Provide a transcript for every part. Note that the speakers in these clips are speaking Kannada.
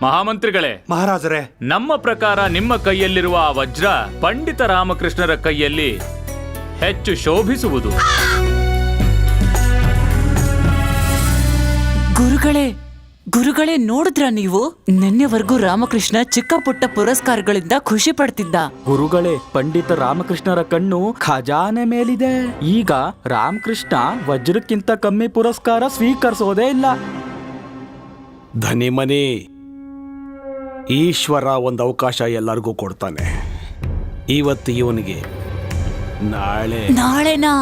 ಮಹಾಮಂತ್ರಿಗಳೇ, ಮಹಾರಾಜರೇ, ನಮ್ಮ ಪ್ರಕಾರ ನಿಮ್ಮ ಕೈಯಲ್ಲಿರುವ ಆ ವಜ್ರ ಪಂಡಿತ ರಾಮಕೃಷ್ಣರ ಕೈಯಲ್ಲಿ ಹೆಚ್ಚು ಶೋಭಿಸುವುದು. ಗುರುಗಳೇ ನೋಡಿದ್ರ ನೀವು? ನಿನ್ನೆವರೆಗೂ ರಾಮಕೃಷ್ಣ ಚಿಕ್ಕ ಪುಟ್ಟ ಪುರಸ್ಕಾರಗಳಿಂದ ಖುಷಿ ಪಡ್ತಿದ್ದ. ಗುರುಗಳೇ, ಪಂಡಿತ ರಾಮಕೃಷ್ಣರ ಕಣ್ಣು ಖಜಾನೆ ಮೇಲಿದೆ. ಈಗ ರಾಮಕೃಷ್ಣ ವಜ್ರಕ್ಕಿಂತ ಕಮ್ಮಿ ಪುರಸ್ಕಾರ ಸ್ವೀಕರಿಸೋದೇ ಇಲ್ಲ. ಧನಿಮನಿ, ಈಶ್ವರ ಒಂದು ಅವಕಾಶ ಎಲ್ಲರಿಗೂ ಕೊಡ್ತಾನೆ. ಇವತ್ತು ಇವನಿಗೆ, ನಾಳೆನಾ?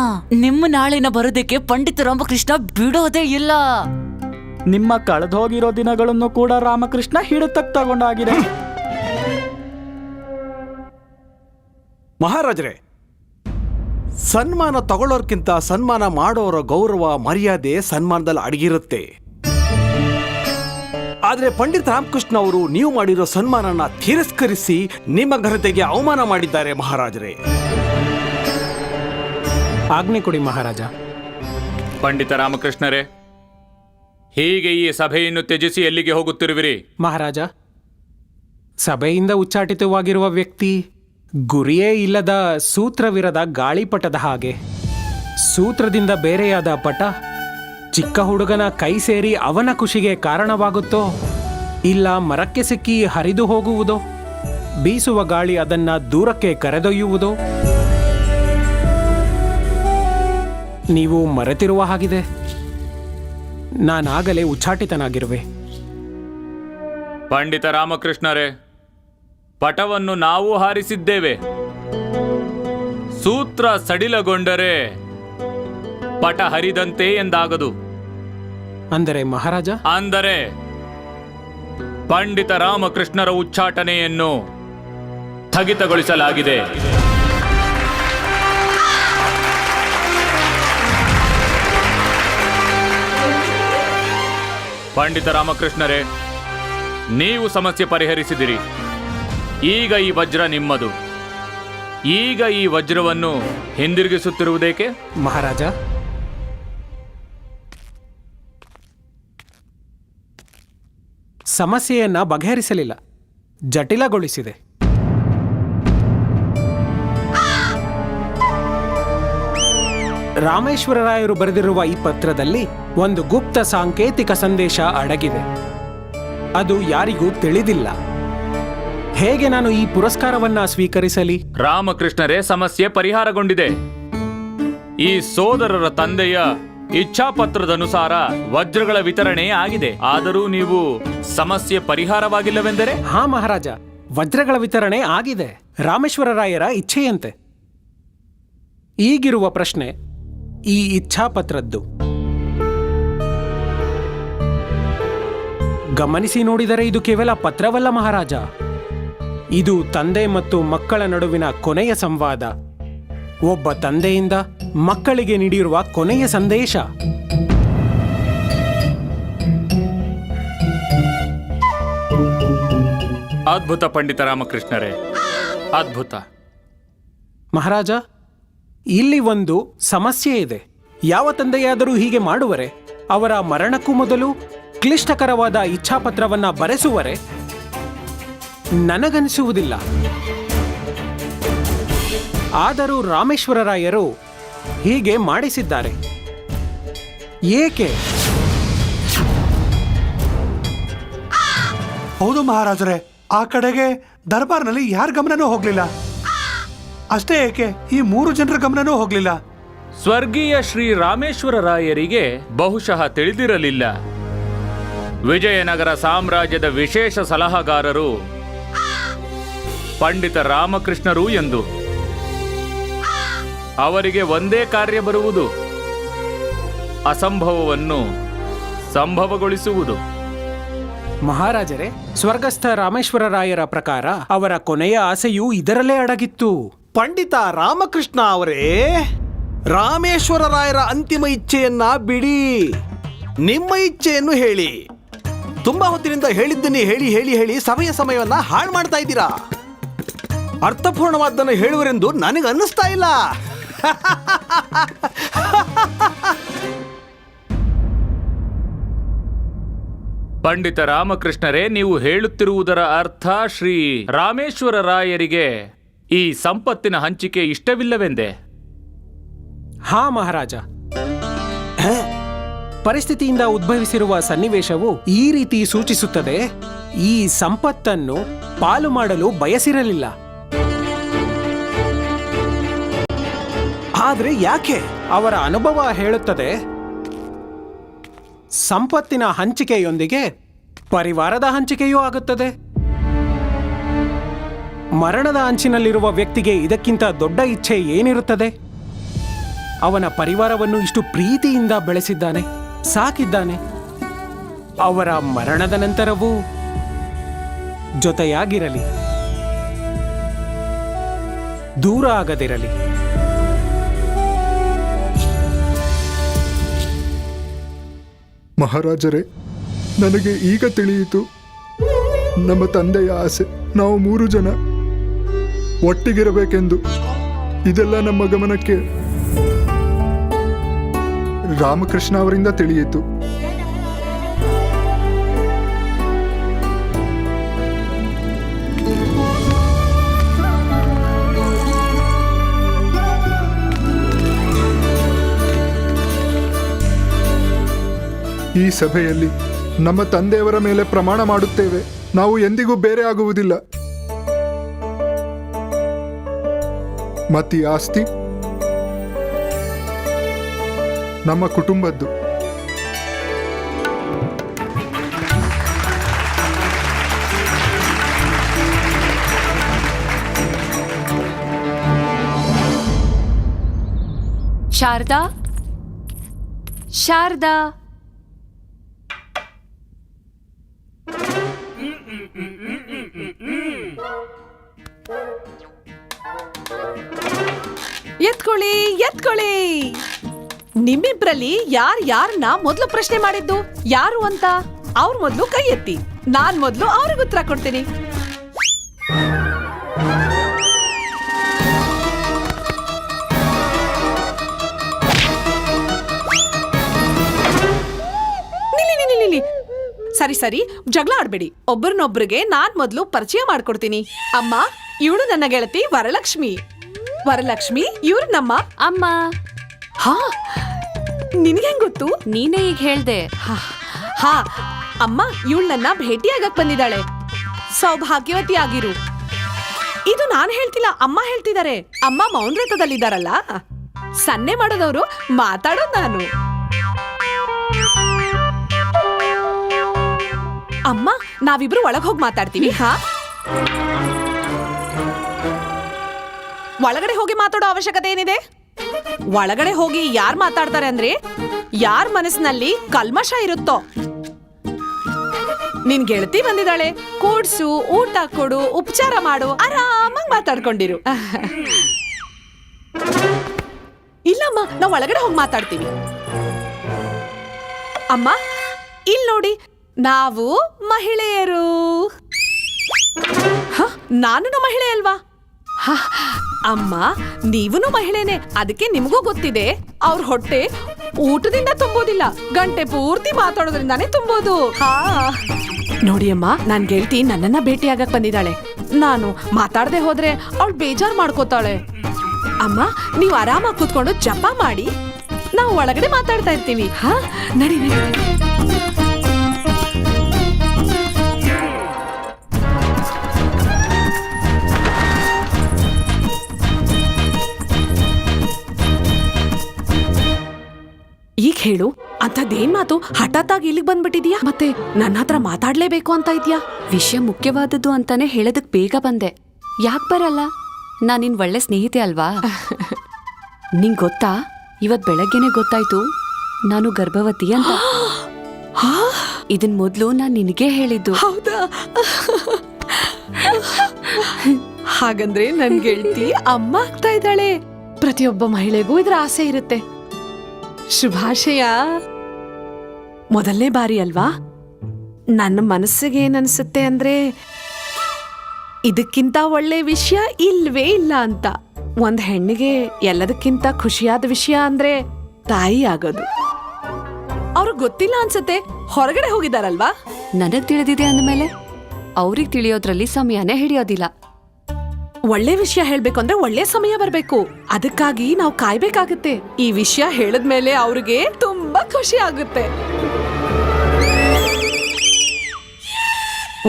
ನಿಮ್ಮ ನಾಳೆನ ಬರೋದಕ್ಕೆ ಪಂಡಿತ ರಾಮಕೃಷ್ಣ ಬಿಡೋದೇ ಇಲ್ಲ. ನಿಮ್ಮ ಕಳೆದೋಗಿರೋ ದಿನಗಳನ್ನು ಕೂಡ ರಾಮಕೃಷ್ಣ ಹಿಡಿತಕ್ಕೆ ತಗೊಂಡಾಗಿದೆ. ಮಹಾರಾಜರೇ, ಸನ್ಮಾನ ತಗೊಳ್ಳೋರ್ಕಿಂತ ಸನ್ಮಾನ ಮಾಡೋರ ಗೌರವ ಮರ್ಯಾದೆ ಸನ್ಮಾನದಲ್ಲಿ ಅಡಗಿರುತ್ತೆ. ಆದ್ರೆ ಪಂಡಿತ ರಾಮಕೃಷ್ಣ ಅವರು ನೀವು ಮಾಡಿರೋ ಸನ್ಮಾನನ ತಿರಸ್ಕರಿಸಿ ನಿಮ್ಮ ಘನತೆಗೆ ಅವಮಾನ ಮಾಡಿದ್ದಾರೆ ಮಹಾರಾಜರೇ. ಆಜ್ಞೆ ಕೊಡಿ ಮಹಾರಾಜ. ಪಂಡಿತ ರಾಮಕೃಷ್ಣರೇ, ಹೀಗೆ ಈ ಸಭೆಯನ್ನು ತ್ಯಜಿಸಿ ಎಲ್ಲಿಗೆ ಹೋಗುತ್ತಿರುವಿರಿ? ಮಹಾರಾಜ, ಸಭೆಯಿಂದ ಉಚ್ಚಾಟಿತವಾಗಿರುವ ವ್ಯಕ್ತಿ ಗುರಿಯೇ ಇಲ್ಲದ ಸೂತ್ರವಿರದ ಗಾಳಿಪಟದ ಹಾಗೆ. ಸೂತ್ರದಿಂದ ಬೇರೆಯಾದ ಪಟ ಚಿಕ್ಕ ಹುಡುಗನ ಕೈ ಸೇರಿ ಅವನ ಖುಷಿಗೆ ಕಾರಣವಾಗುತ್ತೋ, ಇಲ್ಲ ಮರಕ್ಕೆ ಸಿಕ್ಕಿ ಹರಿದು ಹೋಗುವುದೋ, ಬೀಸುವ ಗಾಳಿ ಅದನ್ನ ದೂರಕ್ಕೆ ಕರೆದೊಯ್ಯುವುದೋ? ನೀವು ಮರೆತಿರುವ ಹಾಗಿದೆ. ನಾನಾಗಲೇ ಉಚ್ಚಾಟಿತನಾಗಿರುವೆ. ಪಂಡಿತ ರಾಮಕೃಷ್ಣರೇ, ಪಟವನ್ನು ನಾವು ಹಾರಿಸಿದ್ದೇವೆ. ಸೂತ್ರ ಸಡಿಲಗೊಂಡರೆ ಪಟ ಹರಿದಂತೆ ಎಂದಾಗದು. ಅಂದರೆ ಮಹಾರಾಜ? ಅಂದರೆ ಪಂಡಿತ ರಾಮಕೃಷ್ಣರ ಉಚ್ಚಾಟನೆಯನ್ನು ಸ್ಥಗಿತಗೊಳಿಸಲಾಗಿದೆ. ಪಂಡಿತ ರಾಮಕೃಷ್ಣರೇ, ನೀವು ಸಮಸ್ಯೆ ಪರಿಹರಿಸಿದಿರಿ. ಈಗ ಈ ವಜ್ರ ನಿಮ್ಮದು. ಈಗ ಈ ವಜ್ರವನ್ನು ಹಿಂದಿರುಗಿಸುತ್ತಿರುವುದೇಕೆ? ಮಹಾರಾಜ, ಸಮಸ್ಯೆಯನ್ನ ಬಗೆಹರಿಸಲಿಲ್ಲ, ಜಟಿಲಗೊಳಿಸಿದೆ. ರಾಮೇಶ್ವರರಾಯರು ಬರೆದಿರುವ ಈ ಪತ್ರದಲ್ಲಿ ಒಂದು ಗುಪ್ತ ಸಾಂಕೇತಿಕ ಸಂದೇಶ ಅಡಗಿದೆ. ಅದು ಯಾರಿಗೂ ತಿಳಿದಿಲ್ಲ. ಹೇಗೆ ನಾನು ಈ ಪುರಸ್ಕಾರವನ್ನ ಸ್ವೀಕರಿಸಲಿ? ರಾಮಕೃಷ್ಣರೇ, ಸಮಸ್ಯೆ ಪರಿಹಾರಗೊಂಡಿದೆ. ಈ ಸೋದರರ ತಂದೆಯ ಇಚ್ಛಾಪತ್ರದನುಸಾರ ವಜ್ರಗಳ ವಿತರಣೆ ಆಗಿದೆ. ಆದರೂ ನೀವು ಸಮಸ್ಯೆ ಪರಿಹಾರವಾಗಿಲ್ಲವೆಂದರೆ? ಹಾ ಮಹಾರಾಜ, ವಜ್ರಗಳ ವಿತರಣೆ ಆಗಿದೆ, ರಾಮೇಶ್ವರರಾಯರ ಇಚ್ಛೆಯಂತೆ. ಈಗಿರುವ ಪ್ರಶ್ನೆ ಈ ಇಚ್ಛಾಪತ್ರದ್ದು. ಗಮನಿಸಿ ನೋಡಿದರೆ ಇದು ಕೇವಲ ಪತ್ರವಲ್ಲ ಮಹಾರಾಜ. ಇದು ತಂದೆ ಮತ್ತು ಮಕ್ಕಳ ನಡುವಿನ ಕೊನೆಯ ಸಂವಾದ. ಒಬ್ಬ ತಂದೆಯಿಂದ ಮಕ್ಕಳಿಗೆ ನೀಡಿರುವ ಕೊನೆಯ ಸಂದೇಶ. ಅದ್ಭುತ ಪಂಡಿತ ರಾಮಕೃಷ್ಣರೇ, ಅದ್ಭುತ. ಮಹಾರಾಜ, ಇಲ್ಲಿ ಒಂದು ಸಮಸ್ಯೆ ಇದೆ. ಯಾವ ತಂದೆಯಾದರೂ ಹೀಗೆ ಮಾಡುವರೆ? ಅವರ ಮರಣಕ್ಕೂ ಮೊದಲು ಕ್ಲಿಷ್ಟಕರವಾದ ಇಚ್ಛಾಪತ್ರವನ್ನ ಬರೆಸುವರೆ? ನನಗನಿಸುವುದಿಲ್ಲ. ಆದರೂ ರಾಮೇಶ್ವರರಾಯರು ಹೀಗೆ ಮಾಡಿಸಿದ್ದಾರೆ. ಏಕೆ? ಹೌದು ಮಹಾರಾಜರೇ, ಆ ಕಡೆಗೆ ದರ್ಬಾರ್ನಲ್ಲಿ ಯಾರ ಗಮನನೂ ಹೋಗ್ಲಿಲ್ಲ. ಅಷ್ಟೇ ಏಕೆ, ಈ 3 ಜನರ ಗಮನನೂ ಹೋಗ್ಲಿಲ್ಲ. ಸ್ವರ್ಗೀಯ ಶ್ರೀ ರಾಮೇಶ್ವರರಾಯರಿಗೆ ಬಹುಶಃ ತಿಳಿದಿರಲಿಲ್ಲ ವಿಜಯನಗರ ಸಾಮ್ರಾಜ್ಯದ ವಿಶೇಷ ಸಲಹಾಗಾರರು ಪಂಡಿತ ರಾಮಕೃಷ್ಣರು ಎಂದು. ಅವರಿಗೆ ಒಂದೇ ಕಾರ್ಯ ಬರುವುದು, ಅಸಂಭವವನ್ನು ಸಂಭವಗೊಳಿಸುವುದು. ಮಹಾರಾಜರೇ, ಸ್ವರ್ಗಸ್ಥ ರಾಮೇಶ್ವರರಾಯರ ಪ್ರಕಾರ ಅವರ ಕೊನೆಯ ಆಸೆಯೂ ಇದರಲ್ಲೇ ಅಡಗಿತ್ತು. ಪಂಡಿತ ರಾಮಕೃಷ್ಣ ಅವರೇ, ರಾಮೇಶ್ವರರಾಯರ ಅಂತಿಮ ಇಚ್ಛೆಯನ್ನ ಬಿಡಿ, ನಿಮ್ಮ ಇಚ್ಛೆಯನ್ನು ಹೇಳಿ. ತುಂಬಾ ಹೊತ್ತಿನಿಂದ ಹೇಳಿದ್ದನ್ನೇ ಹೇಳಿ ಹೇಳಿ ಹೇಳಿ ಸಭೆಯ ಸಮಯವನ್ನ ಹಾಳು ಮಾಡ್ತಾ ಇದ್ದೀರಾ. ಅರ್ಥಪೂರ್ಣವಾದ್ದನ್ನು ಹೇಳುವರೆಂದು ನನಗೆ ಅನ್ನಿಸ್ತಾ ಇಲ್ಲ. ಪಂಡಿತ ರಾಮಕೃಷ್ಣರೇ, ನೀವು ಹೇಳುತ್ತಿರುವುದರ ಅರ್ಥ ಶ್ರೀ ರಾಮೇಶ್ವರ ರಾಯರಿಗೆ ಈ ಸಂಪತ್ತಿನ ಹಂಚಿಕೆ ಇಷ್ಟವಿಲ್ಲವೆಂದೇ? ಹಾ ಮಹಾರಾಜ, ಪರಿಸ್ಥಿತಿಯಿಂದ ಉದ್ಭವಿಸಿರುವ ಸನ್ನಿವೇಶವು ಈ ರೀತಿ ಸೂಚಿಸುತ್ತದೆ. ಈ ಸಂಪತ್ತನ್ನು ಪಾಲು ಮಾಡಲು ಬಯಸಿರಲಿಲ್ಲ. ಆದ್ರೆ ಯಾಕೆ? ಅವರ ಅನುಭವ ಹೇಳುತ್ತದೆ, ಸಂಪತ್ತಿನ ಹಂಚಿಕೆಯೊಂದಿಗೆ ಪರಿವಾರದ ಹಂಚಿಕೆಯೂ ಆಗುತ್ತದೆ. ಮರಣದ ಅಂಚಿನಲ್ಲಿರುವ ವ್ಯಕ್ತಿಗೆ ಇದಕ್ಕಿಂತ ದೊಡ್ಡ ಇಚ್ಛೆ ಏನಿರುತ್ತದೆ? ಅವನ ಪರಿವಾರವನ್ನು ಇಷ್ಟು ಪ್ರೀತಿಯಿಂದ ಬೆಳೆಸಿದ್ದಾನೆ, ಸಾಕಿದ್ದಾನೆ. ಅವರ ಮರಣದ ನಂತರವೂ ಜೊತೆಯಾಗಿರಲಿ, ದೂರ ಆಗದಿರಲಿ. ಮಹಾರಾಜರೇ, ನನಗೆ ಈಗ ತಿಳಿಯಿತು ನಮ್ಮ ತಂದೆಯ ಆಸೆ. ನಾವು 3 ಜನ ಒಟ್ಟಿಗಿರಬೇಕೆಂದು. ಇದೆಲ್ಲ ನಮ್ಮ ಗಮನಕ್ಕೆ ರಾಮಕೃಷ್ಣ ಅವರಿಂದ ತಿಳಿಯಿತು. ಈ ಸಭೆಯಲ್ಲಿ ನಮ್ಮ ತಂದೆಯವರ ಮೇಲೆ ಪ್ರಮಾಣ ಮಾಡುತ್ತೇವೆ, ನಾವು ಎಂದಿಗೂ ಬೇರೆ ಆಗುವುದಿಲ್ಲ. ಮತ್ತೀ ಆಸ್ತಿ ನಮ್ಮ ಕುಟುಂಬದ್ದು. ಶಾರದಾ, ಶಾರದಾ, ಎತ್ಕೊಳ್ಳಿ ಎತ್ಕೊಳ್ಳಿ. ನಿಮ್ಮಿಬ್ರಲ್ಲಿ ಯಾರನ್ನ ಮೊದ್ಲು ಪ್ರಶ್ನೆ ಮಾಡಿದ್ದು ಯಾರು ಅಂತ ಅವ್ರ ಮೊದ್ಲು ಕೈ ಎತ್ತಿ. ನಾನ್ ಮೊದ್ಲು ಅವ್ರಿಗೆ ಉತ್ತರ ಕೊಡ್ತೀನಿ. ನಿಲ್ಲಿ. ಸರಿ ಸರಿ, ಜಗಳ ಆಡ್ಬೇಡಿ. ಒಬ್ಬರನ್ನೊಬ್ರಿಗೆ ನಾನ್ ಮೊದ್ಲು ಪರಿಚಯ ಮಾಡ್ಕೊಡ್ತೀನಿ. ಅಮ್ಮ, ಇವಳು ನನ್ನ ಗೆಳತಿ ವರಲಕ್ಷ್ಮಿ. ವರಲಕ್ಷ್ಮಿ, ಇವ್ರು ನಮ್ಮ ಅಮ್ಮ. ಹಾ, ನಿನ್ಗೆಂಗ್ ಗೊತ್ತು? ನೀನೇ ಈಗ ಹೇಳ್ದೆ. ಹಾ ಅಮ್ಮ, ಇವಳು ನನ್ನ ಭೇಟಿಯಾಗಕ್ ಬಂದಿದ್ದಾಳೆ. ಸೌಭಾಗ್ಯವತಿ ಆಗಿರು. ಇದು ನಾನ್ ಹೇಳ್ತಿಲ್ಲ, ಅಮ್ಮ ಹೇಳ್ತಿದ್ದಾರೆ. ಅಮ್ಮ ಮೌನವ್ರತದಲ್ಲಿದ್ದಾರಲ್ಲ, ಸನ್ನೆ ಮಾಡೋದವ್ರು, ಮಾತಾಡೋದು ನಾನು. ಅಮ್ಮ, ನಾವಿಬ್ರು ಒಳಗ್ ಹೋಗಿ ಮಾತಾಡ್ತೀವಿ. ಹಾ, ಒಳಗಡೆ ಹೋಗಿ ಮಾತಾಡೋ ಅವಶ್ಯಕತೆ ಏನಿದೆ? ಒಳಗಡೆ ಹೋಗಿ ಯಾರ್ ಮಾತಾಡ್ತಾರೆ ಅಂದ್ರೆ ಯಾರ್ ಮನಸ್ಸಿನಲ್ಲಿ ಕಲ್ಮಶ ಇರುತ್ತೋ. ನಿನ್ ಗೆಳತಿ ಬಂದಿದ್ದಾಳೆ, ಕೂಡ್ಸು, ಊಟ ಕೊಡು, ಉಪಚಾರ ಮಾಡು, ಆರಾಮಾಗಿ ಮಾತಾಡ್ಕೊಂಡಿರು. ಇಲ್ಲಮ್ಮ, ನಾವ್ ಒಳಗಡೆ ಹೋಗಿ ಮಾತಾಡ್ತೀವಿ. ಅಮ್ಮ, ಇಲ್ ನೋಡಿ, ನಾವು ಮಹಿಳೆಯರು. ನಾನು ಮಹಿಳೆ ಅಲ್ವಾ? ಅಮ್ಮ, ನೀವೂನು ಮಹಿಳೆನೆ, ಅದಕ್ಕೆ ನಿಮಗೂ ಗೊತ್ತಿದೆ ಅವ್ರ ಹೊಟ್ಟೆ ಊಟದಿಂದ ತುಂಬೋದಿಲ್ಲ, ಗಂಟೆ ಪೂರ್ತಿ ಮಾತಾಡೋದ್ರಿಂದಾನೇ ತುಂಬೋದು. ನೋಡಿ ಅಮ್ಮ, ನಾನ್ ಗೆಳತಿ ನನ್ನನ್ನ ಭೇಟಿಯಾಗಕ್ ಬಂದಿದ್ದಾಳೆ. ನಾನು ಮಾತಾಡದೆ ಹೋದ್ರೆ ಅವಳು ಬೇಜಾರ್ ಮಾಡ್ಕೋತಾಳೆ. ಅಮ್ಮ, ನೀವು ಆರಾಮಾಗಿ ಕೂತ್ಕೊಂಡು ಜಪ ಮಾಡಿ, ನಾವು ಒಳಗಡೆ ಮಾತಾಡ್ತಾ ಇರ್ತೀವಿ. ಹಾ, ನಡಿ ನಡಿ. ಈಗ ಹೇಳು, ಅಂತದೇನ್ ಮಾತು ಹಠಾತ್ತಾಗಿ ಇಲ್ಲಿಗೆ ಬಂದ್ಬಿಟ್ಟಿದ್ಯಾ? ಮತ್ತೆ ನನ್ನ ಹತ್ರ ಮಾತಾಡ್ಲೇಬೇಕು ಅಂತ ಇದ್ಯಾ? ವಿಷಯ ಮುಖ್ಯವಾದದ್ದು ಅಂತಾನೆ ಹೇಳೋದಕ್ ಬೇಗ ಬಂದೆ. ಯಾಕೆ ಬರಲ್ಲ? ನಾನ್ ನಿನ್ ಒಳ್ಳೆ ಸ್ನೇಹಿತೆ ಅಲ್ವಾ? ನಿಂಗ್ ಗೊತ್ತಾ, ಇವತ್ ಬೆಳಗ್ಗೆನೆ ಗೊತ್ತಾಯ್ತು ನಾನು ಗರ್ಭವತಿ ಅಂತ. ಇದನ್ ಮೊದ್ಲು ನಾನ್ ನಿನಗೆ ಹೇಳಿದ್ದು. ಹೌದಾ? ಹಾಗಂದ್ರೆ ನನ್ ಗೆಳತಿ ಅಮ್ಮ ಆಗ್ತಾ ಇದ್ದಾಳೆ. ಪ್ರತಿಯೊಬ್ಬ ಮಹಿಳೆಗೂ ಇದ್ರ ಆಸೆ ಇರುತ್ತೆ. ಶುಭಾಶಯ. ಮೊದಲನೇ ಬಾರಿ ಅಲ್ವಾ? ನನ್ನ ಮನಸ್ಸಿಗೆ ಏನನ್ಸುತ್ತೆ ಅಂದ್ರೆ, ಇದಕ್ಕಿಂತ ಒಳ್ಳೆ ವಿಷಯ ಇಲ್ವೇ ಇಲ್ಲ ಅಂತ. ಒಂದ್ ಹೆಣ್ಣಿಗೆ ಎಲ್ಲದಕ್ಕಿಂತ ಖುಷಿಯಾದ ವಿಷಯ ಅಂದ್ರೆ ತಾಯಿ ಆಗೋದು. ಅವ್ರಿಗೆ ಗೊತ್ತಿಲ್ಲ ಅನ್ಸುತ್ತೆ, ಹೊರಗಡೆ ಹೋಗಿದಾರಲ್ವಾ? ನನಗ್ ತಿಳಿದಿದೆ ಅಂದಮೇಲೆ ಅವ್ರಿಗೆ ತಿಳಿಯೋದ್ರಲ್ಲಿ ಸಮಯನೇ ಹಿಡಿಯೋದಿಲ್ಲ. ಒಳ್ಳೆ ವಿಷಯ ಹೇಳ್ಬೇಕು ಅಂದ್ರೆ ಒಳ್ಳೆ ಸಮಯ ಬರ್ಬೇಕು. ಅದಕ್ಕಾಗಿ ನಾವು ಕಾಯ್ಬೇಕಾಗತ್ತೆ. ಈ ವಿಷಯ ಹೇಳಿದ್ಮೇಲೆ ಅವ್ರಿಗೆ ತುಂಬಾ ಖುಷಿ ಆಗುತ್ತೆ.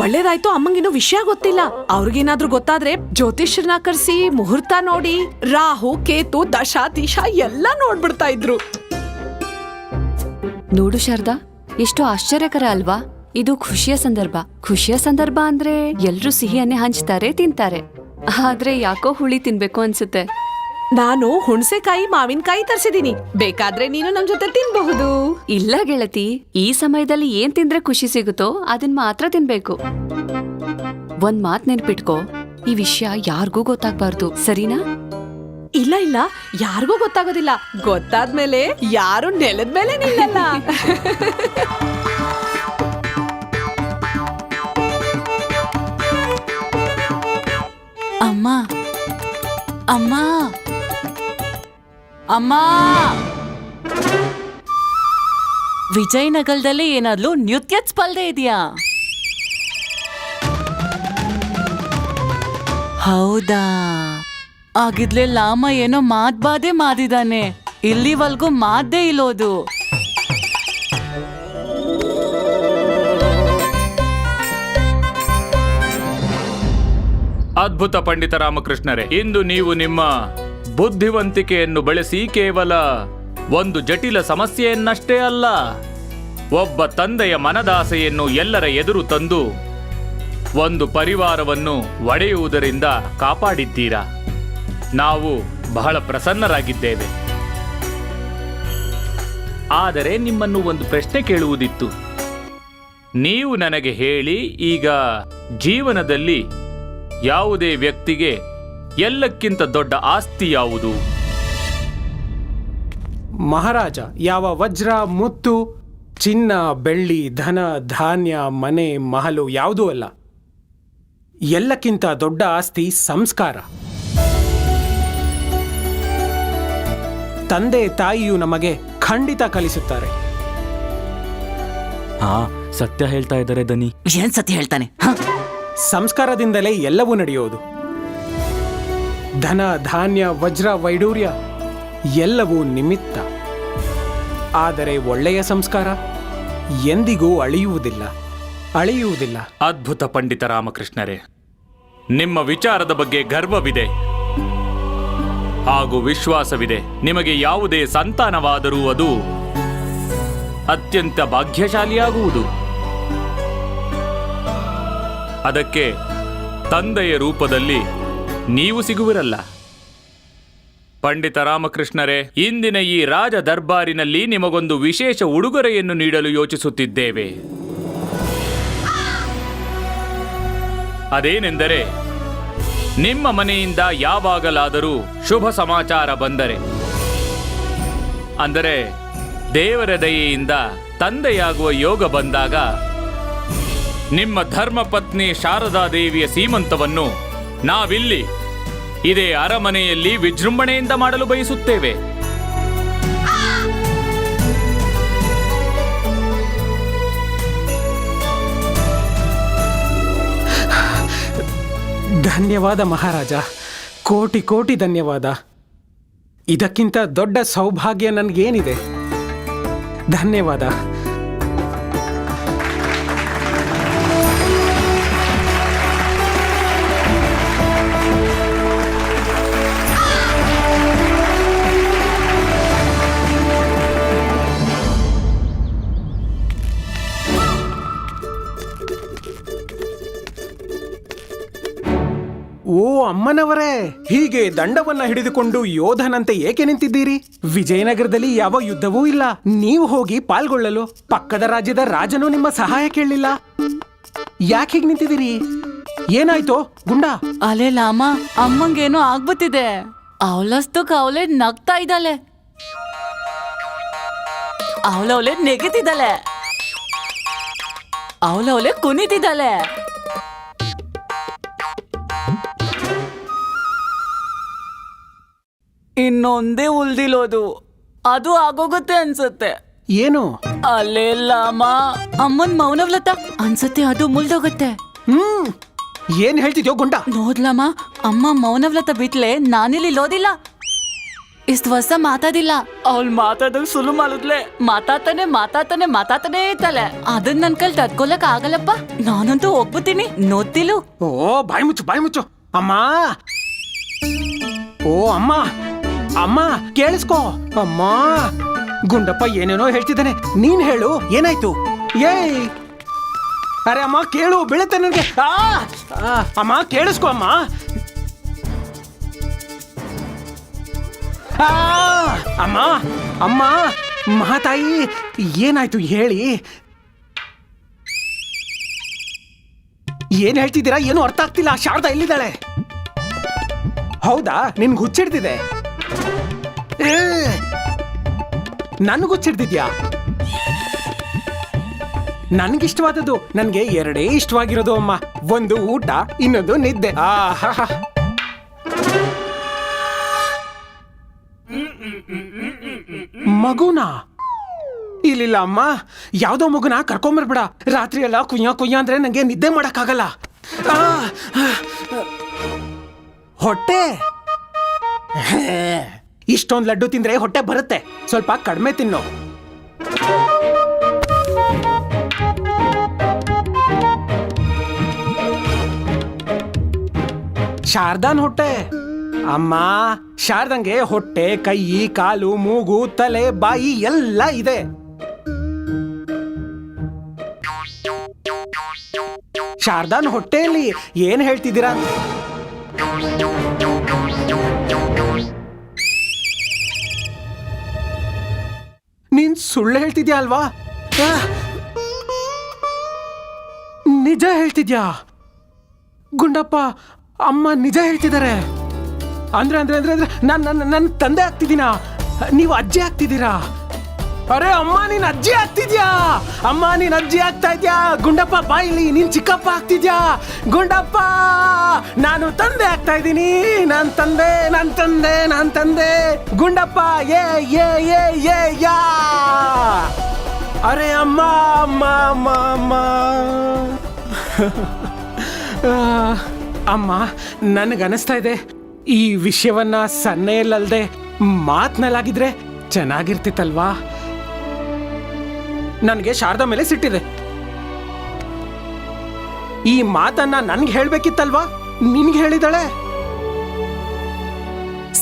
ಒಳ್ಳೇದಾಯ್ತು, ಅಮ್ಮಂಗಿನ್ನೂ ವಿಷಯ ಗೊತ್ತಿಲ್ಲ. ಅವ್ರಿಗೇನಾದ್ರೂ ಗೊತ್ತಾದ್ರೆ ಜ್ಯೋತಿಷ್ಯರನ್ನ ಕರ್ಸಿ ಮುಹೂರ್ತ ನೋಡಿ ರಾಹು ಕೇತು ದಶ ದಿಶ ಎಲ್ಲ ನೋಡ್ಬಿಡ್ತಾ ಇದ್ರು. ನೋಡು ಶಾರದಾ, ಎಷ್ಟು ಆಶ್ಚರ್ಯಕರ ಅಲ್ವಾ? ಇದು ಖುಷಿಯ ಸಂದರ್ಭ. ಖುಷಿಯ ಸಂದರ್ಭ ಅಂದ್ರೆ ಎಲ್ರೂ ಸಿಹಿಯನ್ನೇ ಹಂಚ್ತಾರೆ, ತಿಂತಾರೆ. ಆದ್ರೆ ಯಾಕೋ ಹುಳಿ ತಿನ್ಬೇಕು ಅನ್ಸುತ್ತೆ. ನಾನು ಹುಣಸೆಕಾಯಿ ಮಾವಿನಕಾಯಿ ತರ್ಸಿದೀನಿ, ಬೇಕಾದ್ರೆ ನೀನು ನಮ್ ಜೊತೆ ತಿನ್ಬಹುದು. ಇಲ್ಲ ಗೆಳತಿ, ಈ ಸಮಯದಲ್ಲಿ ಏನ್ ತಿಂದ್ರೆ ಖುಷಿ ಸಿಗುತ್ತೋ ಅದನ್ ಮಾತ್ರ ತಿನ್ಬೇಕು. ಒಂದ್ ಮಾತ್ ನೆನ್ಪಿಟ್ಕೋ, ಈ ವಿಷಯ ಯಾರಿಗೂ ಗೊತ್ತಾಗ್ಬಾರ್ದು, ಸರಿನಾ? ಇಲ್ಲ ಇಲ್ಲ, ಯಾರಿಗೂ ಗೊತ್ತಾಗೋದಿಲ್ಲ. ಗೊತ್ತಾದ್ಮೇಲೆ ಯಾರು ನೆಲದ ಮೇಲೆ ನಿಲ್ಲಲ್ಲ. ಅಮ್ಮ ಅಮ್ಮ ಅಮ್ಮ, ವಿಜಯನಗರದಲ್ಲಿ ಏನಾದ್ರೂ ನೃತ್ಯದ ಸ್ಪರ್ಧೆ ಇದೆಯಾ? ಹೌದಾ? ಆಗಿದ್ಲೆ ಲಾಮ ಏನೋ ಮಾತ್ಬಾದೆ ಮಾದಿದಾನೆ, ಇಲ್ಲಿವಲ್ಗೂ ಮಾದ್ದೇ ಇಲ್ಲೋದು. ಅದ್ಭುತ ಪಂಡಿತ ರಾಮಕೃಷ್ಣರೇ, ಇಂದು ನೀವು ನಿಮ್ಮ ಬುದ್ಧಿವಂತಿಕೆಯನ್ನು ಬಳಸಿ ಕೇವಲ ಒಂದು ಜಟಿಲ ಸಮಸ್ಯೆಯನ್ನಷ್ಟೇ ಅಲ್ಲ, ಒಬ್ಬ ತಂದೆಯ ಮನದಾಸೆಯನ್ನು ಎಲ್ಲರ ಎದುರು ತಂದು ಒಂದು ಪರಿವಾರವನ್ನು ಒಡೆಯುವುದರಿಂದ ಕಾಪಾಡಿದ್ದೀರಾ. ನಾವು ಬಹಳ ಪ್ರಸನ್ನರಾಗಿದ್ದೇವೆ. ಆದರೆ ನಿಮ್ಮನ್ನು ಒಂದು ಪ್ರಶ್ನೆ ಕೇಳುವುದಿತ್ತು. ನೀವು ನನಗೆ ಹೇಳಿ, ಈಗ ಜೀವನದಲ್ಲಿ ಯಾವುದೇ ವ್ಯಕ್ತಿಗೆ ಎಲ್ಲಕ್ಕಿಂತ ದೊಡ್ಡ ಆಸ್ತಿ ಯಾವುದು? ಮಹಾರಾಜ, ಯಾವ ವಜ್ರ ಮುತ್ತು ಚಿನ್ನ ಬೆಳ್ಳಿ ಧನ ಧಾನ್ಯ ಮನೆ ಮಹಲು ಯಾವುದೂ ಅಲ್ಲ. ಎಲ್ಲಕ್ಕಿಂತ ದೊಡ್ಡ ಆಸ್ತಿ ಸಂಸ್ಕಾರ. ತಂದೆ ತಾಯಿಯು ನಮಗೆ ಖಂಡಿತ ಕಲಿಸುತ್ತಾರೆ. ಹಾ, ಸತ್ಯ ಹೇಳ್ತಾ ಇದ್ದಾರೆ ದನಿ. ಏನ್ ಸತಿ ಹೇಳ್ತಾನೆ? ಸಂಸ್ಕಾರದಿಂದಲೇ ಎಲ್ಲವೂ ನಡೆಯೋದು. ಧನ ಧಾನ್ಯ ವಜ್ರ ವೈಡೂರ್ಯ ಎಲ್ಲವೂ ನಿಮಿತ್ತ. ಆದರೆ ಒಳ್ಳೆಯ ಸಂಸ್ಕಾರ ಎಂದಿಗೂ ಅಳಿಯುವುದಿಲ್ಲ. ಅದ್ಭುತ ಪಂಡಿತ ರಾಮಕೃಷ್ಣರೇ, ನಿಮ್ಮ ವಿಚಾರದ ಬಗ್ಗೆ ಗರ್ವವಿದೆ ಹಾಗೂ ವಿಶ್ವಾಸವಿದೆ. ನಿಮಗೆ ಯಾವುದೇ ಸಂತಾನವಾದರೂ ಅದು ಅತ್ಯಂತ ಭಾಗ್ಯಶಾಲಿಯಾಗುವುದು. ಅದಕ್ಕೆ ತಂದೆಯ ರೂಪದಲ್ಲಿ ನೀವು ಸಿಗುವಿರಲ್ಲ. ಪಂಡಿತ ರಾಮಕೃಷ್ಣರೇ, ಇಂದಿನ ಈ ರಾಜ ದರ್ಬಾರಿನಲ್ಲಿ ನಿಮಗೊಂದು ವಿಶೇಷ ಉಡುಗೊರೆಯನ್ನು ನೀಡಲು ಯೋಚಿಸುತ್ತಿದ್ದೇವೆ. ಅದೇನೆಂದರೆ, ನಿಮ್ಮ ಮನೆಯಿಂದ ಯಾವಾಗಲಾದರೂ ಶುಭ ಸಮಾಚಾರ ಬಂದರೆ, ಅಂದರೆ ದೇವರ ದಯೆಯಿಂದ ತಂದೆಯಾಗುವ ಯೋಗ ಬಂದಾಗ, ನಿಮ್ಮ ಧರ್ಮಪತ್ನಿ ಶಾರದಾದೇವಿಯ ಸೀಮಂತವನ್ನು ನಾವಿಲ್ಲಿ ಇದೇ ಅರಮನೆಯಲ್ಲಿ ವಿಜೃಂಭಣೆಯಿಂದ ಮಾಡಲು ಬಯಸುತ್ತೇವೆ. ಧನ್ಯವಾದ ಮಹಾರಾಜ, ಕೋಟಿ ಕೋಟಿ ಧನ್ಯವಾದ. ಇದಕ್ಕಿಂತ ದೊಡ್ಡ ಸೌಭಾಗ್ಯ ನನಗೇನಿದೆ? ಧನ್ಯವಾದ. ಓ ಅಮ್ಮನವರೇ, ಹೀಗೆ ದಂಡವನ್ನ ಹಿಡಿದುಕೊಂಡು ಯೋಧನಂತೆ ಏಕೆ ನಿಂತಿದ್ದೀರಿ? ವಿಜಯನಗರದಲ್ಲಿ ಯಾವ ಯುದ್ಧವೂ ಇಲ್ಲ. ನೀವು ಹೋಗಿ ಪಾಲ್ಗೊಳ್ಳಲು ಪಕ್ಕದ ರಾಜ್ಯದ ರಾಜನು ನಿಮ್ಮ ಸಹಾಯ ಕೇಳಲಿಲ್ಲ. ಯಾಕೆ ಹೀಗೆ ನಿಂತಿದ್ದೀರಿ? ಏನಾಯ್ತು ಗುಂಡ? ಅಲೆ ಲಾಮ, ಅಮ್ಮಂಗೇನೋ ಆಗ್ಬಿಟ್ಟಿದೆ. ಅವಲಸ್ತು ಅವಳೆ ನಗ್ತಾ ಇದ್ದಾಳೆ, ಅವಳವಳೆ ನೆಗೆತಿದ್ದಾಳೆ, ಅವಳವಳೆ ಕುಣಿತಿದ್ದಾಳೆ. ಇನ್ನೊಂದೇ ಉಳ್ದಿಲೋದು, ಅದು ಆಗೋಗುತ್ತೆ ಅನ್ಸುತ್ತೆ. ಏನು? ಅಲ್ಲೆಲ್ಲ ಅಮ್ಮ ಅಮ್ಮನ್ ಮೌನವ್ಲತ ಅನ್ಸತ್ತೆ ಅದು ಮುಳ್ದೋಗತ್ತೆ. ಏನ್ ಹೇಳ್ತಿದ್ಯೋ ಗುಂಡ? ನೋಡ್ಲಮ್ಮ, ಅಮ್ಮ ಮೌನವ್ಲತ ಬಿಟ್ಲೆ ನಾನಿಲ್ಲಿ ಲೋದಿಲ್ಲ. ಇಷ್ಟ್ ವರ್ಷ ಮಾತಾಡಿಲ್ಲ. ಅವ್ಳು ಮಾತಾಡ ಸುಲು ಮಾಡಿದ್ಲೆ ಮಾತಾತಾನೆ ಇತ್ತಲೆ. ಅದನ್ನ ನನ್ ಕೈಲಿ ತಡ್ಕೊಳಕ್ ಆಗಲ್ಲಪ್ಪ. ನಾನಂತೂ ಹೋಗ್ಬಿಡ್ತೀನಿ. ನೋಡ್ತಿಲು. ಓ ಬಾಯ್ ಮುಚ್ಚು. ಅಮ್ಮ, ಓ ಅಮ್ಮ, ಅಮ್ಮ ಕೇಳಿಸ್ಕೋ. ಅಮ್ಮ, ಗುಂಡಪ್ಪ ಏನೇನೋ ಹೇಳ್ತಿದ್ದಾನೆ. ನೀನ್ ಹೇಳು, ಏನಾಯ್ತು? ಏಯ್, ಅರೆ ಅಮ್ಮ ಕೇಳು, ಬೀಳುತ್ತೆ ನನಗೆ. ಅಮ್ಮ ಕೇಳಿಸ್ಕೋ ಅಮ್ಮ. ಅಮ್ಮ ಅಮ್ಮ ಮಹಾತಾಯಿ, ಏನಾಯ್ತು ಹೇಳಿ. ಏನ್ ಹೇಳ್ತಿದ್ದೀರಾ? ಏನು ಅರ್ಥ ಆಗ್ತಿಲ್ಲ. ಶಾರದಾ ಎಲ್ಲಿದ್ದಾಳೆ? ಹೌದಾ, ನಿನ್ಗೆ ಹುಚ್ಚಿಡ್ತಿದೆ? ನನ್ಗೆ ಹುಚ್ಚಿಡ್ತಿದ್ಯಾ? ನನ್ಗಿಷ್ಟವಾದದ್ದು ನನ್ಗೆ ಎರಡೇ ಇಷ್ಟವಾಗಿರೋದು ಅಮ್ಮ. ಒಂದು ಊಟ, ಇನ್ನೊಂದು ನಿದ್ದೆ. ಮಗುನಾ? ಇಲ್ಲಿಲ್ಲ ಅಮ್ಮ, ಯಾವ್ದೋ ಮಗುನ ಕರ್ಕೊಂಬರ್ಬೇಡ. ರಾತ್ರಿ ಎಲ್ಲ ಕುಯ್ಯ ಅಂದ್ರೆ ನಂಗೆ ನಿದ್ದೆ ಮಾಡಕ್ಕಾಗಲ್ಲ. ಹೊಟ್ಟೆ, ಇಷ್ಟೊಂದು ಲಡ್ಡು ತಿಂದ್ರೆ ಹೊಟ್ಟೆ ಬರುತ್ತೆ. ಸ್ವಲ್ಪ ಕಡಿಮೆ ತಿನ್ನು. ಶಾರದಾನ್ ಹೊಟ್ಟೆ. ಅಮ್ಮ, ಶಾರದಂಗೆ ಹೊಟ್ಟೆ, ಕೈ, ಕಾಲು, ಮೂಗು, ತಲೆ, ಬಾಯಿ ಎಲ್ಲ ಇದೆ. ಶಾರದಾನ್ ಹೊಟ್ಟೆಯಲ್ಲಿ ಏನ್ ಹೇಳ್ತಿದ್ದೀರಾ? ನೀನ್ ಸುಳ್ಳು ಹೇಳ್ತಿದ್ಯಾ ಅಲ್ವಾ? ನಿಜ ಹೇಳ್ತಿದ್ಯಾ? ಗುಂಡಪ್ಪ, ಅಮ್ಮ ನಿಜ ಹೇಳ್ತಿದ್ದಾರೆ. ಅಂದ್ರೆ ನನ್ನ ತಂದೆ ಆಗ್ತಿದ್ದೀನಾ? ನೀವು ಅಜ್ಜಿ ಆಗ್ತಿದ್ದೀರಾ? ಅರೆ ಅಮ್ಮ, ನೀನ್ ಅಜ್ಜಿ ಆಗ್ತಿದ್ಯಾ? ಅಮ್ಮ, ನೀನ್ ಅಜ್ಜಿ ಆಗ್ತಾ ಇದ್ಯಾ? ಗುಂಡಪ್ಪ ಬಾಯಿಲಿ, ನೀನ್ ಚಿಕ್ಕಪ್ಪ ಆಗ್ತಿದ್ಯಾ? ಗುಂಡಪ್ಪ, ನಾನು ತಂದೆ ಆಗ್ತಾ ಇದ್ದೀನಿ. ನಾನ್ ತಂದೆ. ಗುಂಡಪ್ಪ, ಯಾ. ಅರೆ ಅಮ್ಮ. ಅಮ್ಮ, ನನಗನ್ನಿಸ್ತಾ ಇದೆ ಈ ವಿಷಯವನ್ನ ಸನ್ನೆಯಲ್ಲದೆ ಮಾತ್ನಲ್ಲಾಗಿದ್ರೆ ಚೆನ್ನಾಗಿರ್ತಿತ್ತಲ್ವಾ? ನನಗೆ ಶಾರದಾ ಮೇಲೆ ಸಿಟ್ಟಿದೆ. ಈ ಮಾತನ್ನ ನನ್ಗೆ ಹೇಳ್ಬೇಕಿತ್ತಲ್ವಾ? ನಿನ್ಗೆ ಹೇಳಿದಾಳೆ.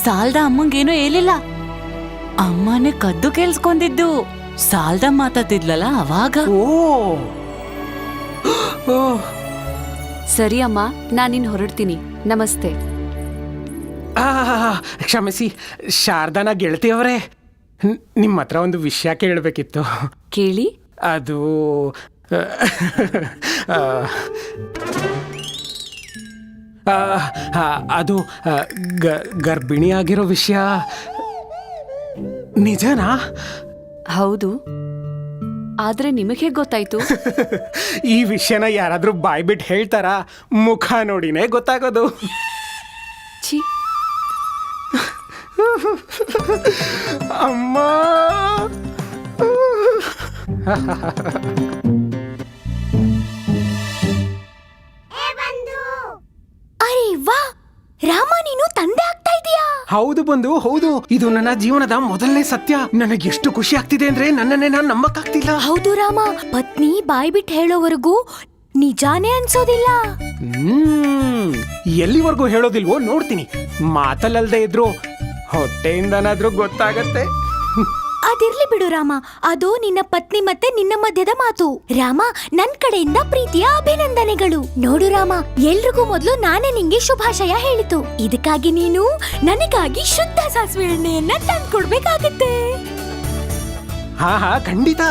ಸಾಲ್ದ ಅಮ್ಮಂಗೇನು ಹೇಳಿಲ್ಲ. ಅಮ್ಮನೇ ಕದ್ದು ಕೇಳಿಸ್ಕೊಂಡಿದ್ದು. ಸಾಲ್ದ ಮಾತಾಡ್ತಿದ್ಲಲ್ಲ ಅವಾಗ. ಓ, ಸರಿ ಅಮ್ಮ, ನಾನಿನ್ ಹೊರಡ್ತೀನಿ. ನಮಸ್ತೆ. ಕ್ಷಮಿಸಿ ಶಾರದಾನ ಗೆಳತಿಯವರೇ, ನಿಮ್ಮ ಹತ್ರ ಒಂದು ವಿಷಯ ಕೇಳಬೇಕಿತ್ತು. ಕೇಳಿ. ಅದು ಅದು ಗರ್ಭಿಣಿಯಾಗಿರೋ ವಿಷಯ ನಿಜನಾ? ಹೌದು. ಆದ್ರೆ ನಿಮಗೆ ಗೊತ್ತಾಯ್ತು? ಈ ವಿಷಯನ ಯಾರಾದ್ರೂ ಬಾಯ್ಬಿಟ್ಟು ಹೇಳ್ತಾರಾ? ಮುಖ ನೋಡಿನೇ ಗೊತ್ತಾಗೋದು. ಛೀ, ಅಮ್ಮ. ಅರೆ ವಾ, ರಾಮ, ನೀನು ತಂದೆ ಆಗ್ತಾ ಇದೀಯಾ? ಹೌದು ಬಂಧು, ಹೌದು. ಇದು ನನ್ನ ಜೀವನದ ಮೊದಲನೇ ಸತ್ಯ. ನನಗೆ ಎಷ್ಟು ಖುಷಿ ಆಗ್ತಿದೆ ಅಂದ್ರೆ ನನ್ನನ್ನೇ ನಾನು ನಂಬಕ್ಕಾಗ್ತಿಲ್ಲ. ಹೌದು ರಾಮ, ಪತ್ನಿ ಬಾಯ್ ಬಿಟ್ಟು ಹೇಳೋವರೆಗೂ ನಿಜಾನೇ ಅನ್ಸೋದಿಲ್ಲ. ಎಲ್ಲಿವರೆಗೂ ಹೇಳೋದಿಲ್ವೋ ನೋಡ್ತೀನಿ. ಮಾತಲ್ಲದೆ ಇದ್ರು ಹೊಟ್ಟೆಯಿಂದನಾದ್ರೂ ಗೊತ್ತಾಗತ್ತೆ. ಅದಿರ್ಲಿ ಬಿಡು ರಾಮ, ಅದು ನಿನ್ನ ಪತ್ನಿ ಮತ್ತೆ ನಿನ್ನ ಮಧ್ಯದ ಮಾತು. ರಾಮ, ನನ್ ಕಡೆಯಿಂದ ಪ್ರೀತಿಯ ಅಭಿನಂದನೆಗಳು. ನೋಡು ರಾಮ, ಎಲ್ರಿಗೂ ಮೊದಲು ನಾನೇ ನಿಂಗೆ ಶುಭಾಶಯ ಹೇಳಿತು. ಇದಕ್ಕಾಗಿ ನೀನು ನನಗಾಗಿ ಶುದ್ಧ ಸಾಸಿವೆ ಎಣ್ಣೆಯನ್ನ ತಂದ್ಕೊಡ್ಬೇಕಾಗತ್ತೆ. ಹಾ, ಖಂಡಿತ.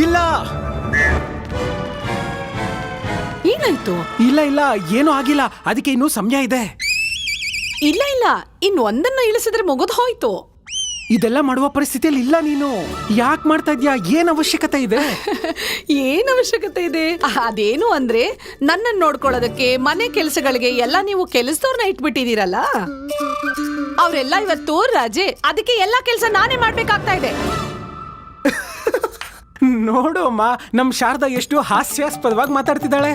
ಇಲ್ಲ ಏನಾಯ್ತು? ಇಲ್ಲ, ಏನೂ ಆಗಿಲ್ಲ. ಅದಕ್ಕೆ ಇನ್ನೂ ಸಮಯ ಇದೆ. ಇಲ್ಲ, ಇನ್ ಒಂದನ್ನ ಇಳಿಸಿದ್ರೆ ಮುಗಿದು ಹೋಯ್ತು. ಇದೆಲ್ಲ ಮಾಡುವ ಪರಿಸ್ಥಿತಿಯಲ್ಲಿ ಇಲ್ಲ ನೀನು. ಯಾಕೆ ಮಾಡ್ತಾ ಇದ್ಯಾ? ಏನ್ ಅವಶ್ಯಕತೆ ಇದೆ? ಏನ್ ಅವಶ್ಯಕತೆ ಇದೆ? ಅದೇನು ಅಂದ್ರೆ ನನ್ನನ್ನು ನೋಡ್ಕೊಳ್ಳೋದಕ್ಕೆ ಮನೆ ಕೆಲಸಗಳಿಗೆ ಎಲ್ಲ ನೀವು ಕೆಲಸದವ್ರನ್ನ ಇಟ್ಬಿಟ್ಟಿದೀರಲ್ಲ, ಅವರೆಲ್ಲ ಇವತ್ತು ರಜೆ, ಅದಕ್ಕೆ ಎಲ್ಲಾ ಕೆಲಸ ನಾನೇ ಮಾಡ್ಬೇಕಾಗ್ತಾ ಇದೆ. ನೋಡು ಅಮ್ಮ, ನಮ್ ಶಾರದಾ ಎಷ್ಟು ಹಾಸ್ಯಾಸ್ಪದವಾಗಿ ಮಾತಾಡ್ತಿದ್ದಾಳೆ.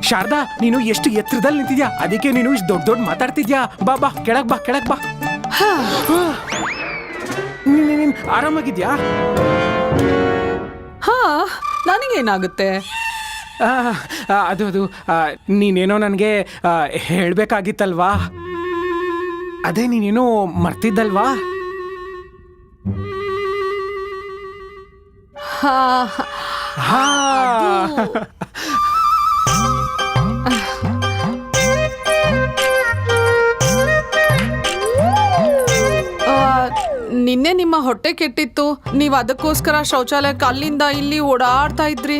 ಶಾರದಾ, ನೀನು ಎಷ್ಟು ಎತ್ತರದಲ್ಲಿ ನಿಂತಿದ್ಯಾ, ಅದಕ್ಕೆ ನೀನು ಇಷ್ಟು ದೊಡ್ಡ ದೊಡ್ಡ ಮಾತಾಡ್ತಿದ್ಯಾ. ಬಾ ಬಾ, ಕೆಳಗ್ ಬಾ, ಕೆಳಗ್ ಬಾ. ನೀನ್ ಆರಾಮಾಗಿದ್ಯಾ? ಹಾ, ನನಗೇನಾಗುತ್ತೆ? ಅದು ನೀನೇನೋ ನನಗೆ ಹೇಳ್ಬೇಕಾಗಿತ್ತಲ್ವಾ? ಅದೇ ನೀನೇನೋ ಮರ್ತಿದ್ದಲ್ವಾ? ಹಾ ಹಾ. ನಿನ್ನೆ ನಿಮ್ಮ ಹೊಟ್ಟೆ ಕೆಟ್ಟಿತ್ತು, ನೀವು ಅದಕ್ಕೋಸ್ಕರ ಶೌಚಾಲಯಕ್ಕೆ ಅಲ್ಲಿಂದ ಇಲ್ಲಿ ಓಡಾಡ್ತಾ ಇದ್ರಿ.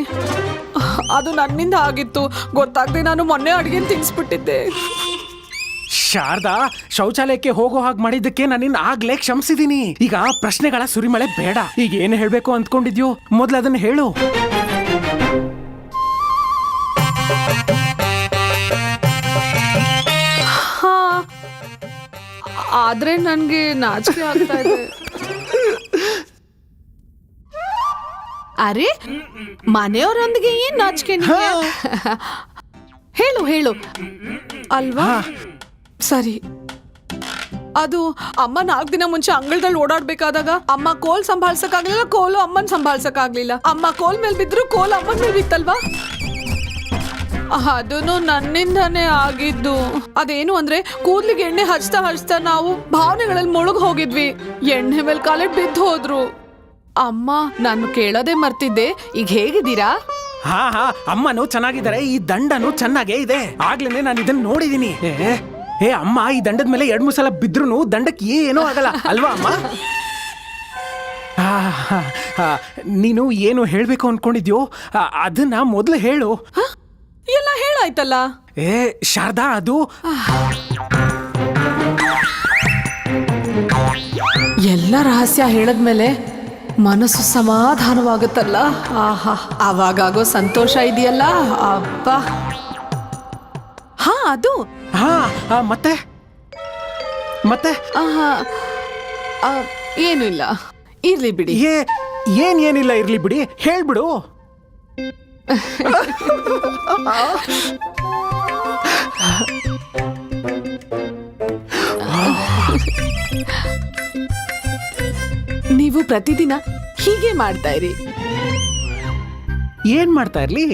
ಅದು ನನ್ನಿಂದ ಆಗಿತ್ತು, ಗೊತ್ತಾಗದೆ ನಾನು ಮೊನ್ನೆ ಅಡುಗೆ ತಿನ್ಸ್ಬಿಟ್ಟಿದ್ದೆ. ಶಾರದಾ, ಶೌಚಾಲಯಕ್ಕೆ ಹೋಗೋ ಹಾಗೆ ಮಾಡಿದ್ದಕ್ಕೆ ನಾನಿನ್ ಆಗ್ಲೇ ಕ್ಷಮಿಸಿದೀನಿ. ಈಗ ಪ್ರಶ್ನೆಗಳ ಸುರಿಮಳೆ ಬೇಡ. ಈಗ ಏನು ಹೇಳ್ಬೇಕು ಅಂದ್ಕೊಂಡಿದ್ಯೋ ಮೊದ್ಲು ಅದನ್ನ ಹೇಳು. ಹಾ, ಆದ್ರೆ ನನ್ಗೆ ನಾಚಿಕೆ ಆಗ್ತಾ ಇದೆ. ಅರೆ, ಮನೆಯವರೊಂದಿಗೆ ಏನ್ ನಾಚಿಕೆ ನಿಮ್ಗೆ? ಹೇಳು ಹೇಳು ಅಲ್ವಾ? ಸರಿ, ಅದು ಅಮ್ಮ 4 ದಿನ ಮುಂಚೆ ಅಂಗಳದಲ್ಲಿ ಓಡಾಡ್ಬೇಕಾದಾಗ ಅಮ್ಮ ಕೋಲ್ ಸಂಭಾಳ್ಸಕ್ಕಾಗ್ಲಿಲ್ಲ, ಕೋಲು ಅಮ್ಮನ್ ಸಂಭಾಳ್ಸಕ್ಕಾಗ್ಲಿಲ್ಲ. ಅಮ್ಮ ಕೋಲ್ ಮೇಲ್ ಬಿದ್ರು, ಕೋಲ್ ಅಮ್ಮನ್ ಮೇಲ್ ಬಿತ್ತಲ್ವಾ? ಅದನ್ನು ನನ್ನಿಂದಾನೇ ಆಗಿದ್ದು. ಅದೇನು ಅಂದ್ರೆ ಕೂದ್ಲಿಗೆ ಎಣ್ಣೆ ಹಚ್ತಾ ಹಚ್ತಾ ನಾವು ಭಾವನೆಗಳಲ್ಲಿ ಮುಳುಗ್ ಹೋಗಿದ್ವಿ. ಎಣ್ಣೆ ಮೇಲೆ ಕಾಲಿಟ್ಟು ಬಿದ್ದು ಹೋದ್ರು. ಅಮ್ಮ, ನಾನು ಕೇಳೋದೇ ಮರ್ತಿದ್ದೆ. ಈಗ ಹೇಗಿದ್ದೀರಾ? ಹಾ ಹಾ, ಅಮ್ಮನೂ ಚೆನ್ನಾಗಿದ್ದಾರೆ, ಈ ದಂಡನು ಚೆನ್ನಾಗೇ ಇದೆ. ಆಗ್ಲೇನೆ ನಾನು ಇದನ್ನ ನೋಡಿದೀನಿ. ಏ ಅಮ್ಮ, ಈ ದಂಡದ ಮೇಲೆ 2-3 ಸಲ ಬಿದ್ರೂ ದಂಡಕ್ಕೆ ಏನೂ ಆಗಲ್ಲ ಅಲ್ವಾ ಅಮ್ಮ? ನೀನು ಏನು ಹೇಳ್ಬೇಕು ಅನ್ಕೊಂಡಿದ್ಯೋ ಅದನ್ನ ಮೊದ್ಲು ಹೇಳು. ಎಲ್ಲ ಹೇಳಾಯ್ತಲ್ಲ. ಏ ಶಾರದಾ, ಅದು ಎಲ್ಲ ರಹಸ್ಯ ಹೇಳದ್ಮೇಲೆ ಮನಸ್ಸು ಸಮಾಧಾನವಾಗುತ್ತಲ್ಲ. ಆಹಾ, ಅವಾಗಾಗೋ ಸಂತೋಷ ಇದೆಯಲ್ಲ, ಅಪ್ಪ. ಹಾ, ಅದು ಹಾ, ಮತ್ತೆ ಮತ್ತೆ ಏನು ಇಲ್ಲ, ಇರ್ಲಿ ಬಿಡಿ. ಏನಿಲ್ಲ, ಇರ್ಲಿ ಬಿಡಿ, ಹೇಳ್ಬಿಡು. ನೀವು ಪ್ರತಿದಿನ ಹೀಗೆ ಮಾಡ್ತಾ ಇರಿ. ಏನ್ ಮಾಡ್ತಾ ಇರ್ಲಿ?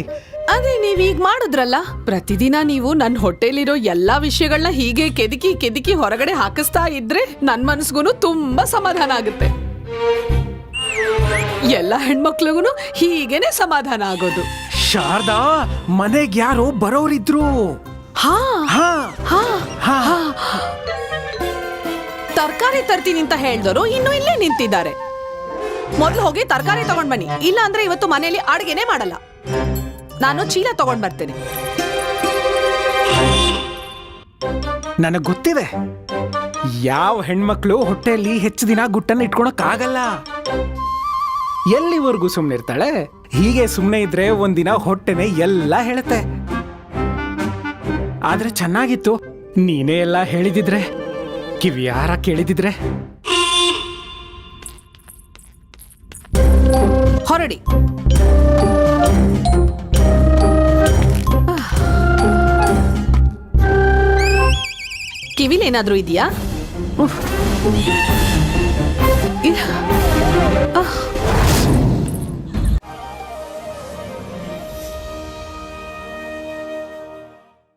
ಅದೇ ನೀವೀಗ ಮಾಡುದ್ರಲ್ಲ, ಪ್ರತಿದಿನ ನೀವು ನನ್ನ ಹೊಟ್ಟೆಲಿರೋ ಎಲ್ಲಾ ವಿಷಯಗಳನ್ನ ಹೀಗೆ ಕೆದಕಿ ಕೆದಕಿ ಹೊರಗಡೆ ಹಾಕಿಸ್ತಾ ಇದ್ರೆ ನನ್ ಮನಸ್ಸಿಗೂ ತುಂಬಾ ಸಮಾಧಾನ ಆಗುತ್ತೆ. ಎಲ್ಲ ಹೆಣ್ಮಕ್ಳಿಗೂ ಹೀಗೇನೆ ಸಮಾಧಾನ ಆಗೋದು. ಶಾರದಾ, ಮನೆಗೆ ಯಾರೋ ಬರೋರಿದ್ರು. ಹಾ ಹಾ ಹಾ ಹಾ. ಹಾ, ತರಕಾರಿ ತರ್ತೀನಿ ಅಂತ ಹೇಳ್ದವರು ಇನ್ನು ಇಲ್ಲೇ ನಿಂತಿದ್ದಾರೆ. ಮೊದ್ಲು ಹೋಗಿ ತರಕಾರಿ ತಗೊಂಡ್ ಬನ್ನಿ, ಇಲ್ಲ ಅಂದ್ರೆ ಇವತ್ತು ಮನೆಯಲ್ಲಿ ಅಡುಗೆನೆ ಮಾಡಲ್ಲ. ನಾನು ಚೀಲ ತಗೊಂಡ್ ಬರ್ತೇನೆ. ನನಗ್ ಗೊತ್ತಿದೆ, ಯಾವ ಹೆಣ್ಮಕ್ಳು ಹೊಟ್ಟೆಯಲ್ಲಿ ಹೆಚ್ಚು ದಿನ ಗುಟ್ಟನ್ನ ಇಟ್ಕೊಳಕ್ ಆಗಲ್ಲ. ಎಲ್ಲಿವರೆಗೂ ಸುಮ್ನೆ ಇರ್ತಾಳೆ? ಹೀಗೆ ಸುಮ್ನೆ ಇದ್ರೆ ಒಂದಿನ ಹೊಟ್ಟೆನೆ ಎಲ್ಲ ಹೇಳುತ್ತೆ. ಆದ್ರೆ ಚೆನ್ನಾಗಿತ್ತು, ನೀನೇ ಎಲ್ಲ ಹೇಳಿದಿದ್ರೆ, ಕಿವಿಯಾರ ಕೇಳಿದಿದ್ರೆ. ಹೊರಡಿ. ಕಿವಿಲೇನಾದ್ರೂ ಇದೆಯಾ?